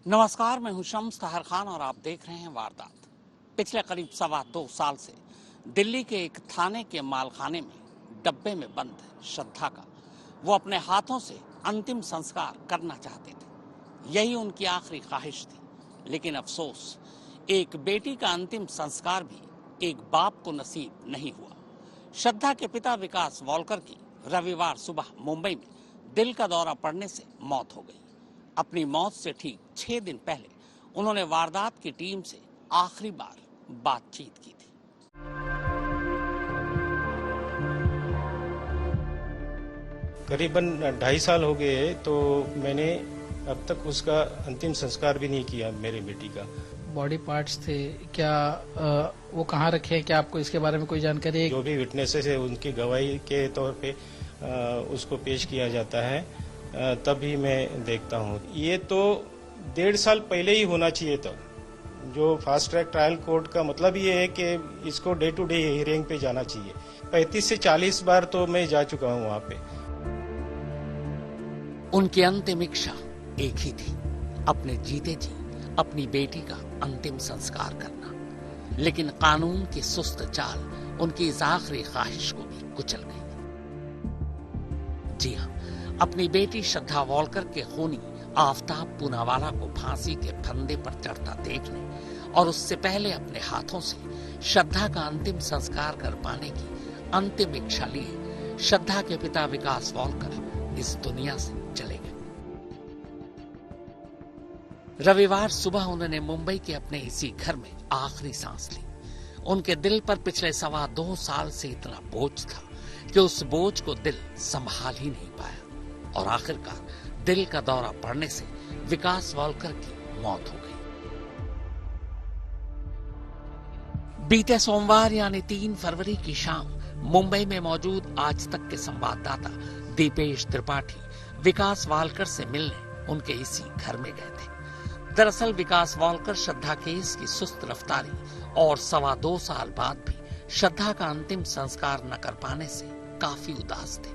नमस्कार, मैं हूं शम्स तहर खान और आप देख रहे हैं वारदात। पिछले करीब 2.25 साल से दिल्ली के एक थाने के मालखाने में डब्बे में बंद श्रद्धा का वो अपने हाथों से अंतिम संस्कार करना चाहते थे। यही उनकी आखिरी ख्वाहिश थी। लेकिन अफसोस, एक बेटी का अंतिम संस्कार भी एक बाप को नसीब नहीं हुआ। श्रद्धा के पिता विकास वॉलकर की रविवार सुबह मुंबई में दिल का दौरा पड़ने से मौत हो गई। अपनी मौत से ठीक 6 दिन पहले उन्होंने वारदात की टीम से आखिरी बार बातचीत की थी। करीबन 2.5 साल हो गए, तो मैंने अब तक उसका अंतिम संस्कार भी नहीं किया मेरी बेटी का। बॉडी पार्ट्स थे क्या? वो कहाँ रखे हैं? क्या आपको इसके बारे में कोई जानकारी है? जो भी विटनेसेस है उनकी गवाही के तौर पे उसको पेश किया जाता है, तभी मैं देखता हूँ। ये तो 1.5 साल पहले ही होना चाहिए था। जो फास्ट ट्रैक ट्रायल कोर्ट का मतलब ये है कि इसको डे टू डे हियरिंग पे जाना चाहिए। 35 से 40 बार तो मैं जा चुका हूँ वहाँ पे। उनकी अंतिम इच्छा एक ही थी, अपने जीते जी अपनी बेटी का अंतिम संस्कार करना। लेकिन कानून की सुस्त चाल उनकी इस आखिरी ख्वाहिश को भी कुचल गई। जी हाँ, अपनी बेटी श्रद्धा वॉलकर के खूनी आफताब पूनावाला को फांसी के फंदे पर चढ़ता देखने और उससे पहले अपने हाथों से श्रद्धा का अंतिम संस्कार कर पाने की अंतिम इच्छा लिए श्रद्धा के पिता विकास वॉलकर इस दुनिया से चले गए। रविवार सुबह उन्होंने मुंबई के अपने इसी घर में आखिरी सांस ली। उनके दिल पर पिछले 2.25 साल से इतना बोझ था कि उस बोझ को दिल संभाल ही नहीं पाया और आखिरकार दिल का दौरा पड़ने से विकास वॉलकर की मौत हो गई। बीते सोमवार यानी 3 फरवरी की शाम मुंबई में मौजूद आज तक के संवाददाता दीपेश त्रिपाठी विकास वॉलकर से मिलने उनके इसी घर में गए थे। दरअसल विकास वॉलकर श्रद्धा केस की सुस्त रफ्तारी और 2.25 साल बाद भी श्रद्धा का अंतिम संस्कार न कर पाने से काफी उदास थे।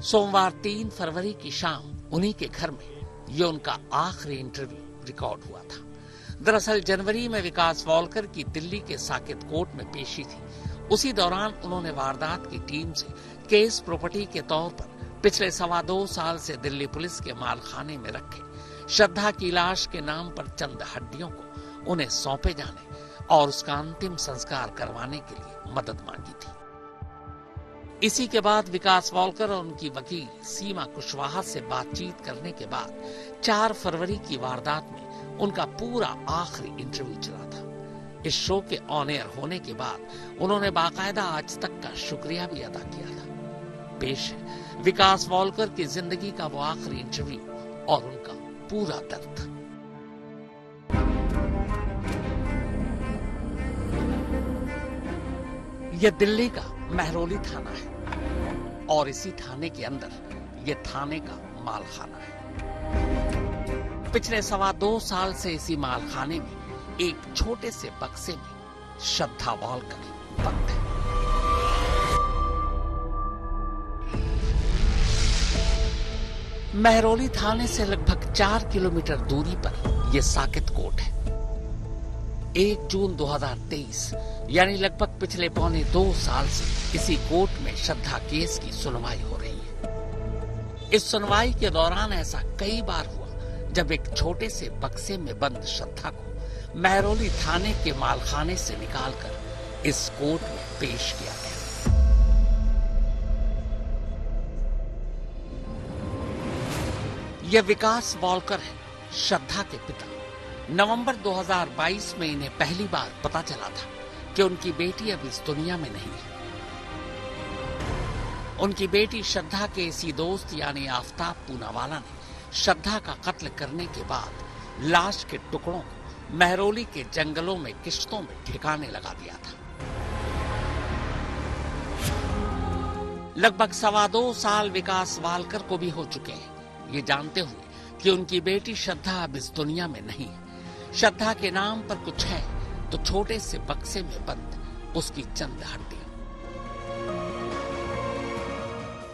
सोमवार 3 फरवरी की शाम उन्हीं के घर में ये उनका आखिरी इंटरव्यू रिकॉर्ड हुआ था। दरअसल जनवरी में विकास वॉलकर की दिल्ली के साकेत कोर्ट में पेशी थी। उसी दौरान उन्होंने वारदात की टीम से केस प्रॉपर्टी के तौर पर पिछले 2.25 साल से दिल्ली पुलिस के मालखाने में रखे श्रद्धा की लाश के नाम पर चंद हड्डियों को उन्हें सौंपे जाने और उसका अंतिम संस्कार करवाने के लिए मदद मांगी थी। इसी के बाद विकास वॉलकर और उनकी वकील सीमा कुशवाहा से बातचीत करने के बाद 4 फरवरी की वारदात में उनका पूरा आखिरी इंटरव्यू चला था। इस शो के ऑन एयर होने के बाद उन्होंने बाकायदा आज तक का शुक्रिया भी अदा किया था। पेश है विकास वॉलकर की जिंदगी का वो आखिरी इंटरव्यू और उनका पूरा दर्द। यह दिल्ली का महरौली थाना है और इसी थाने के अंदर यह थाने का मालखाना है। पिछले 2.25 साल से इसी मालखाने में एक छोटे से बक्से में श्रद्धा वॉलकर बंद है। महरौली थाने से लगभग 4 किलोमीटर दूरी पर यह साकेत कोर्ट है। 1 जून 2023 यानी लगभग पिछले 2.25 साल से इसी कोर्ट में श्रद्धा केस की सुनवाई हो रही है। इस सुनवाई के दौरान ऐसा कई बार हुआ जब एक छोटे से बक्से में बंद श्रद्धा को महरौली थाने के मालखाने से निकालकर इस कोर्ट में पेश किया गया। यह विकास वॉलकर है, श्रद्धा के पिता। नवंबर 2022 में इन्हें पहली बार पता चला था कि उनकी बेटी अब इस दुनिया में नहीं है। उनकी बेटी श्रद्धा के इसी दोस्त यानी आफताब पूनावाला ने श्रद्धा का कत्ल करने के बाद लाश के टुकड़ों को महरौली के जंगलों में किश्तों में ठिकाने लगा दिया था। लगभग 2.25 साल विकास वॉलकर को भी हो चुके हैं, ये जानते हुए कि उनकी बेटी श्रद्धा अब इस दुनिया में नहीं है। श्रद्धा के नाम पर कुछ है तो छोटे से बक्से में बंद उसकी चंद हड्डियां।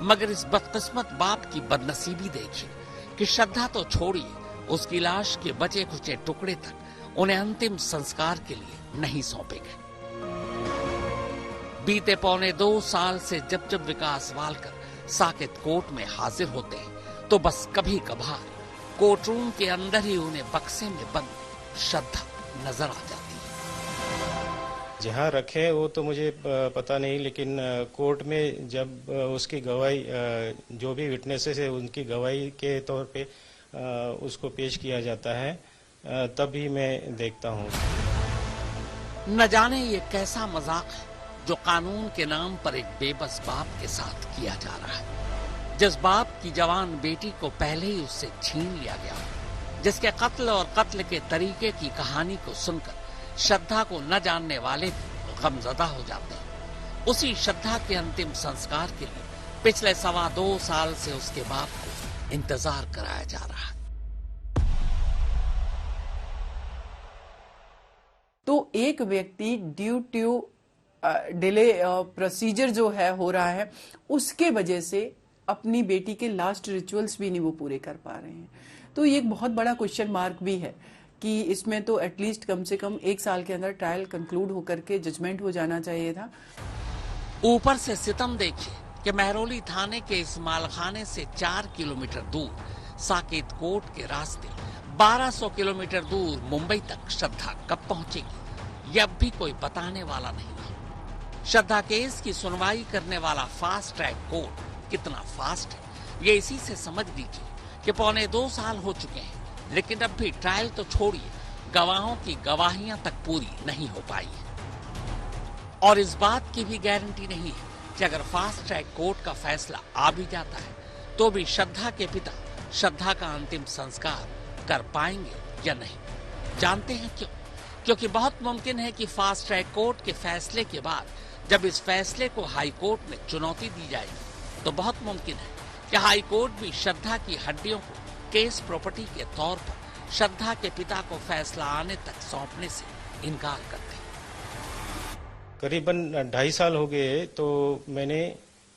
मगर इस बदकिस्मत बाप की बदनसीबी देखिए कि श्रद्धा तो छोड़िए, उसकी लाश के बचे खुचे टुकड़े तक उन्हें अंतिम संस्कार के लिए नहीं सौंपे गए। बीते 1.25 साल से जब जब विकास वालकर साकेत कोर्ट में हाजिर होते हैं तो बस कभी कभार कोर्ट रूम के अंदर ही उन्हें बक्से में बंद श्रद्धा नजर आ जाती है। जहाँ रखे वो तो मुझे पता नहीं, लेकिन कोर्ट में जब उसकी गवाही, जो भी विटनेसेस है उनकी गवाही के तौर पे उसको पेश किया जाता है, तभी मैं देखता हूँ। न जाने ये कैसा मजाक है जो कानून के नाम पर एक बेबस बाप के साथ किया जा रहा है, जिस बाप की जवान बेटी को पहले ही उससे छीन लिया गया, जिसके कत्ल और कत्ल के तरीके की कहानी को सुनकर श्रद्धा को न जानने वाले भी गमजदा हो जाते हैं। उसी श्रद्धा के अंतिम संस्कार के लिए पिछले 2.25 साल से उसके बाप को इंतजार कराया जा रहा है। तो एक व्यक्ति ड्यू टू डिले प्रोसीजर जो है हो रहा है, उसके वजह से अपनी बेटी के लास्ट रिचुअल्स भी नहीं वो पूरे कर पा रहे हैं। तो ये एक बहुत बड़ा क्वेश्चन मार्क भी है कि इसमें तो एटलीस्ट कम से कम 1 साल के अंदर ट्रायल कंक्लूड होकर के जजमेंट हो जाना चाहिए था। ऊपर से सितम देखिए कि महरौली थाने के इस मालखाने से 4 किलोमीटर दूर साकेत कोर्ट के रास्ते 1200 किलोमीटर दूर मुंबई तक श्रद्धा कब पहुंचेगी, यह अब भी कोई बताने वाला नहीं है। श्रद्धा केस की सुनवाई करने वाला फास्ट ट्रैक कोर्ट कितना फास्ट है, ये इसी से समझ लीजिए कि 1.25 साल हो चुके हैं, लेकिन अब भी ट्रायल तो छोड़िए, गवाहों की गवाहियां तक पूरी नहीं हो पाई है। और इस बात की भी गारंटी नहीं है कि अगर फास्ट ट्रैक कोर्ट का फैसला आ भी जाता है तो भी श्रद्धा के पिता श्रद्धा का अंतिम संस्कार कर पाएंगे या नहीं। जानते हैं क्यों? क्योंकि बहुत मुमकिन है कि फास्ट ट्रैक कोर्ट के फैसले के बाद जब इस फैसले को हाई कोर्ट में चुनौती दी जाएगी तो बहुत मुमकिन है कि हाई कोर्ट भी श्रद्धा की हड्डियों को केस प्रॉपर्टी के तौर पर श्रद्धा के पिता को फैसला आने तक सौंपने से इनकार कर दे। करीबन 2.5 साल हो गए तो मैंने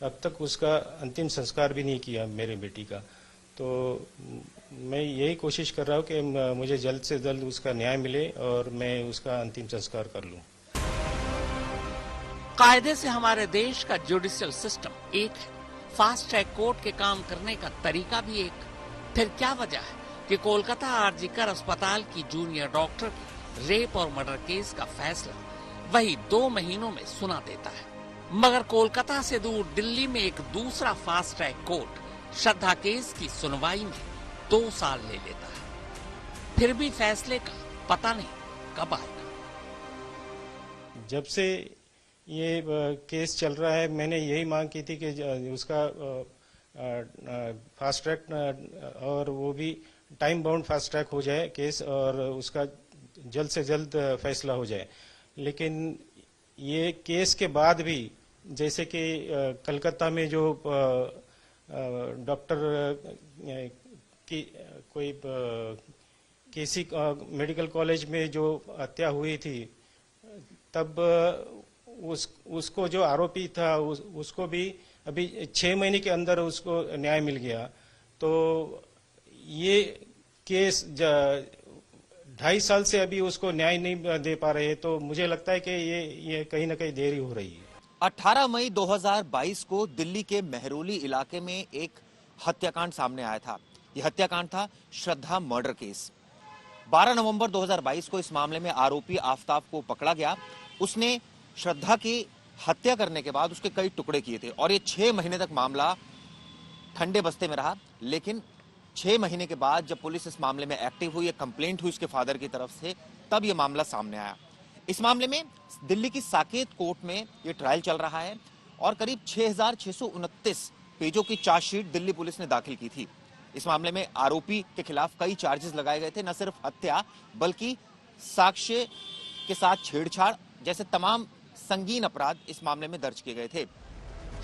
अब तक उसका अंतिम संस्कार भी नहीं किया मेरी बेटी का। तो मैं यही कोशिश कर रहा हूँ कि मुझे जल्द से जल्द उसका न्याय मिले और मैं उसका अंतिम संस्कार कर लूँ। कायदे से हमारे देश का जुडिशियल सिस्टम एक है, फास्ट ट्रैक कोर्ट के काम करने का तरीका भी एक। फिर क्या वजह है कि कोलकाता आरजीकर अस्पताल की जूनियर डॉक्टर के रेप और मर्डर केस का फैसला वही 2 महीनों में सुना देता है, मगर कोलकाता से दूर दिल्ली में एक दूसरा फास्ट ट्रैक कोर्ट श्रद्धा केस की सुनवाई में 2 साल ले लेता है। फिर भी फैसले का पता नहीं कब आएगा। जब से ये केस चल रहा है मैंने यही मांग की थी कि उसका फास्ट ट्रैक और वो भी टाइम बाउंड फास्ट ट्रैक हो जाए केस और उसका जल्द से जल्द फैसला हो जाए। लेकिन ये केस के बाद भी जैसे कि कलकत्ता में जो डॉक्टर की कोई केसी मेडिकल कॉलेज में जो हत्या हुई थी तब उसको जो आरोपी था उसको भी अभी 6 महीने के अंदर उसको न्याय मिल गया। तो ये केस 2.5 साल से अभी उसको न्याय नहीं दे पा रहे, तो मुझे लगता है कि ये कहीं ना कहीं देरी हो रही है। 18 मई 2022 को दिल्ली के महरौली इलाके में एक हत्याकांड सामने आया था। यह हत्याकांड था श्रद्धा मर्डर केस। 12 नवंबर 2022 को इस मामले में आरोपी आफताब को पकड़ा गया। उसने श्रद्धा की हत्या करने के बाद उसके कई टुकड़े किए थे और ये 6 महीने तक मामला ठंडे बस्ते में रहा। लेकिन 6 महीने के बाद जब पुलिस इस मामले में एक्टिव हुई, एक कंप्लेंट हुई उसके फादर की तरफ से, तब यह मामला सामने आया। इस मामले में दिल्ली की साकेत कोर्ट में यह ट्रायल चल रहा है और करीब 6,629 पेजों की चार्जशीट दिल्ली पुलिस ने दाखिल की थी। इस मामले में आरोपी के खिलाफ कई चार्जेस लगाए गए थे। न सिर्फ हत्या बल्कि साक्ष्य के साथ छेड़छाड़ जैसे तमाम संगीन अपराध इस मामले में दर्ज किए गए थे।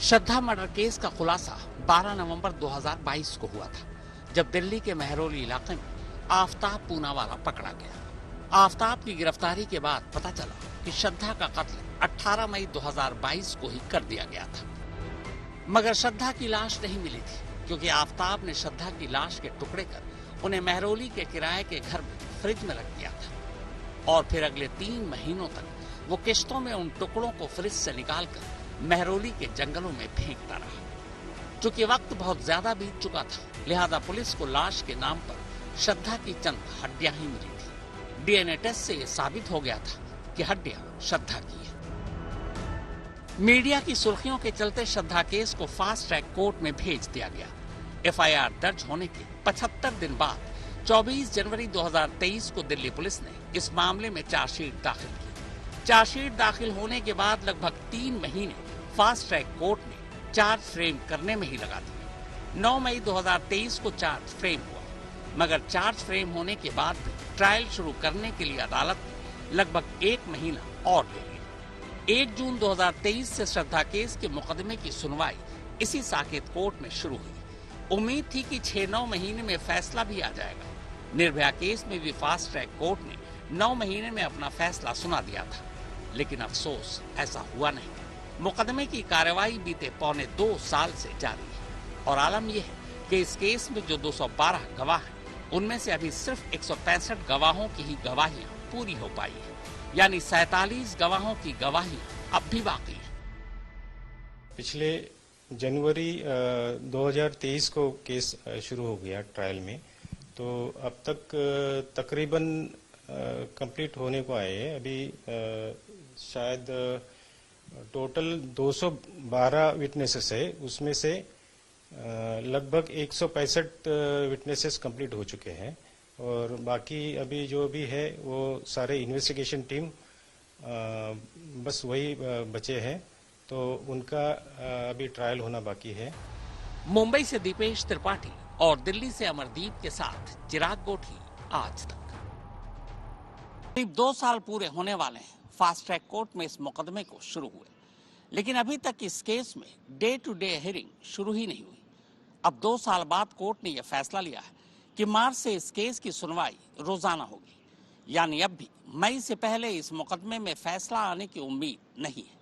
श्रद्धा मर्डर केस का खुलासा 12 नवंबर 2022 को हुआ था, जब दिल्ली के महरौली इलाके में आफताब पूनावाला पकड़ा गया। आफताब की गिरफ्तारी के बाद पता चला कि श्रद्धा का कत्ल 18 मई 2022 को ही कर दिया गया था, मगर श्रद्धा की लाश नहीं मिली थी, क्योंकि आफताब ने श्रद्धा की लाश के टुकड़े कर उन्हें महरौली के किराए के घर में फ्रिज में रख दिया था और फिर अगले 3 महीनों तक वो किश्तों में उन टुकड़ों को फ्रिज से निकालकर महरौली के जंगलों में फेंकता रहा। चूंकि वक्त बहुत ज्यादा बीत चुका था, लिहाजा पुलिस को लाश के नाम पर श्रद्धा की चंद हड्डियां ही मिली थी। डीएनए टेस्ट से यह साबित हो गया था कि हड्डियां श्रद्धा की है। मीडिया की सुर्खियों के चलते श्रद्धा केस को फास्ट ट्रैक कोर्ट में भेज दिया गया। एफआईआर दर्ज होने के 75 दिन बाद 24 जनवरी 2023 को दिल्ली पुलिस ने इस मामले में चार्जशीट दाखिल की। चार्जशीट दाखिल होने के बाद लगभग 3 महीने फास्ट ट्रैक कोर्ट ने चार्ज फ्रेम करने में ही लगा दिए। 9 मई 2023 को चार्ज फ्रेम हुआ, मगर चार्ज फ्रेम होने के बाद भी ट्रायल शुरू करने के लिए अदालत ने लगभग 1 महीना और ले लिया। 1 जून 2023 से श्रद्धा केस के मुकदमे की सुनवाई इसी साकेत कोर्ट में शुरू हुई। उम्मीद थी कि 6-9 महीने में फैसला भी आ जाएगा। निर्भया केस में भी फास्ट ट्रैक कोर्ट ने 9 महीने में अपना फैसला सुना दिया था, लेकिन अफसोस ऐसा हुआ नहीं। मुकदमे की कार्रवाई बीते पौने 2 साल से जारी है और आलम यह है कि इस केस में जो 212 गवाह हैं, उनमें से अभी सिर्फ 165 गवाहों की ही गवाहियां पूरी हो पाई है, यानी 47 गवाहों की गवाहियां अब भी बाकी है। पिछले जनवरी 2023 को केस शुरू हो गया ट्रायल में, तो अब तक तकरीबन कंप्लीट होने को आए हैं। अभी शायद टोटल 212 विटनेसेस है, उसमें से लगभग 165 विटनेसेस कंप्लीट हो चुके हैं और बाकी अभी जो भी है वो सारे इन्वेस्टिगेशन टीम बस वही बचे हैं, तो उनका अभी ट्रायल होना बाकी है। मुंबई से दीपेश त्रिपाठी और दिल्ली से अमरदीप के साथ चिराग गोठी, आज तक। करीब 2 साल पूरे होने वाले हैं फास्ट ट्रैक कोर्ट में इस मुकदमे को शुरू हुए, लेकिन अभी तक इस केस में डे टू डे हियरिंग शुरू ही नहीं हुई। अब 2 साल बाद कोर्ट ने यह फैसला लिया है कि मार्च से इस केस की सुनवाई रोजाना होगी, यानी अब भी मई से पहले इस मुकदमे में फैसला आने की उम्मीद नहीं है,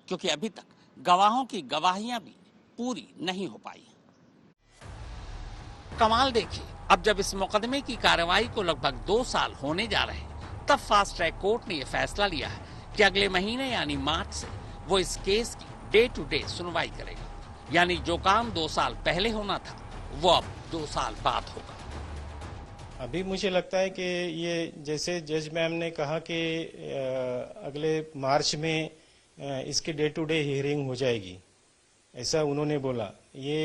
क्योंकि अभी तक गवाहों की गवाहियां भी पूरी नहीं हो पाई। कमाल देखिए, अब जब इस मुकदमे की कार्रवाई को लगभग 2 साल होने जा रहे हैं, तब फास्ट ट्रैक कोर्ट ने यह फैसला लिया है कि अगले महीने यानी मार्च से वो इस केस की डे टू डे सुनवाई करेगा, यानी जो काम 2 साल पहले होना था वो अब 2 साल बाद होगा। अभी मुझे लगता है कि ये जैसे जज मैम ने कहा कि अगले मार्च में इसकी डे टू डे हियरिंग हो जाएगी, ऐसा उन्होंने बोला। ये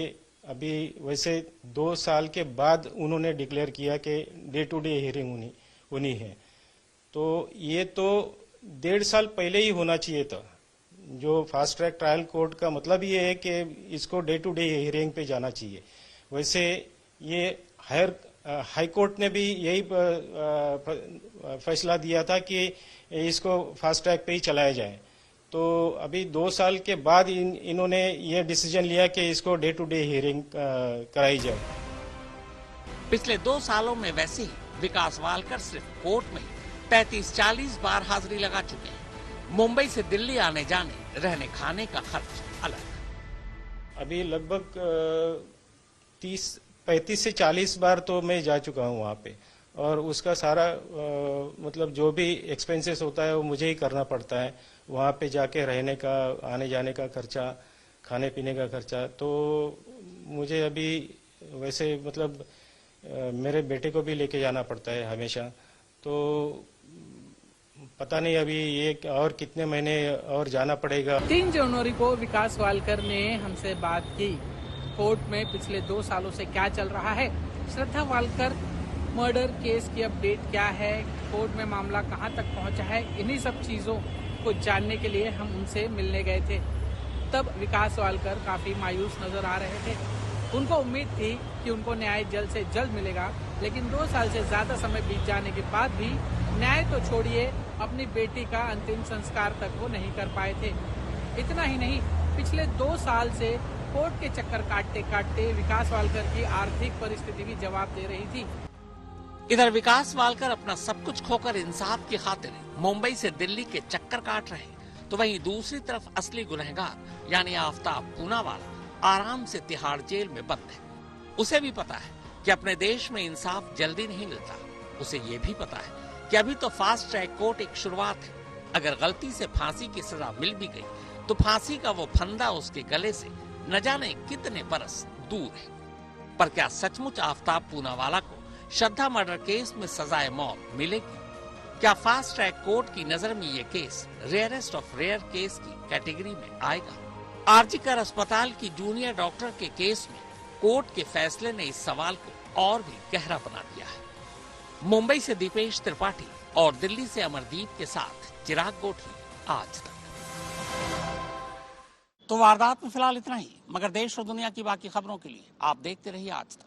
अभी वैसे 2 साल के बाद उन्होंने डिक्लेयर किया कि डे टू डे हियरिंग होनी है, तो ये तो 1.5 साल पहले ही होना चाहिए था। जो फास्ट ट्रैक ट्रायल कोर्ट का मतलब ये है कि इसको डे टू डे हियरिंग पे जाना चाहिए। वैसे ये हाई कोर्ट ने भी यही फैसला दिया था कि इसको फास्ट ट्रैक पे ही चलाया जाए, तो अभी 2 साल के बाद इन्होंने ये डिसीजन लिया कि इसको डे टू डे हियरिंग कराई जाए। पिछले 2 सालों में वैसे ही विकास वालकर सिर्फ कोर्ट में 35-40 बार हाजिरी लगा चुके हैं। मुंबई से दिल्ली आने जाने, रहने खाने का खर्च अलग। अभी लगभग 35 से 40 बार तो मैं जा चुका हूँ वहाँ पे, और उसका सारा मतलब जो भी एक्सपेंसेस होता है वो मुझे ही करना पड़ता है। वहाँ पे जाके रहने का, आने जाने का खर्चा, खाने पीने का खर्चा, तो मुझे अभी वैसे मतलब मेरे बेटे को भी लेके जाना पड़ता है हमेशा, तो पता नहीं अभी ये और कितने महीने और जाना पड़ेगा। 3 जनवरी को विकास वालकर ने हमसे बात की। कोर्ट में पिछले 2 सालों से क्या चल रहा है, श्रद्धा वालकर मर्डर केस की अपडेट क्या है, कोर्ट में मामला कहां तक पहुंचा है, इन्हीं सब चीजों को जानने के लिए हम उनसे मिलने गए थे। तब विकास वालकर काफी मायूस नजर आ रहे थे। उनको उम्मीद थी कि उनको न्याय जल्द से जल्द मिलेगा, लेकिन 2 साल से ज्यादा समय बीत जाने के बाद भी न्याय तो छोड़िए, अपनी बेटी का अंतिम संस्कार तक वो नहीं कर पाए थे। इतना ही नहीं, पिछले 2 साल से कोर्ट के चक्कर काटते काटते विकास वालकर की आर्थिक परिस्थिति भी जवाब दे रही थी। इधर विकास वालकर अपना सब कुछ खोकर इंसाफ की खातिर मुंबई से दिल्ली के चक्कर काट रहे, तो वहीं दूसरी तरफ असली गुनहगार यानी आफ्ताब पूनावाला आराम से तिहाड़ जेल में बंद है। उसे भी पता है कि अपने देश में इंसाफ जल्दी नहीं मिलता। उसे ये भी पता है कि अभी तो फास्ट ट्रैक कोर्ट एक शुरुआत है। अगर गलती से फांसी की सजा मिल भी गई तो फांसी का वो फंदा उसके गले से न जाने कितने बरस दूर है। पर क्या सचमुच आफताब पूनावाला को श्रद्धा मर्डर केस में सजाए मौत मिलेगी? क्या फास्ट ट्रैक कोर्ट की नजर में ये case rarest of rare case की कैटेगरी में आएगा? आरजीकर अस्पताल की जूनियर डॉक्टर के केस में कोर्ट के फैसले ने इस सवाल को और भी गहरा बना दिया है। मुंबई से दीपेश त्रिपाठी और दिल्ली से अमरदीप के साथ चिराग गोठी, आज तक। तो वारदात में फिलहाल इतना ही, मगर देश और दुनिया की बाकी खबरों के लिए आप देखते रहिए आज तक।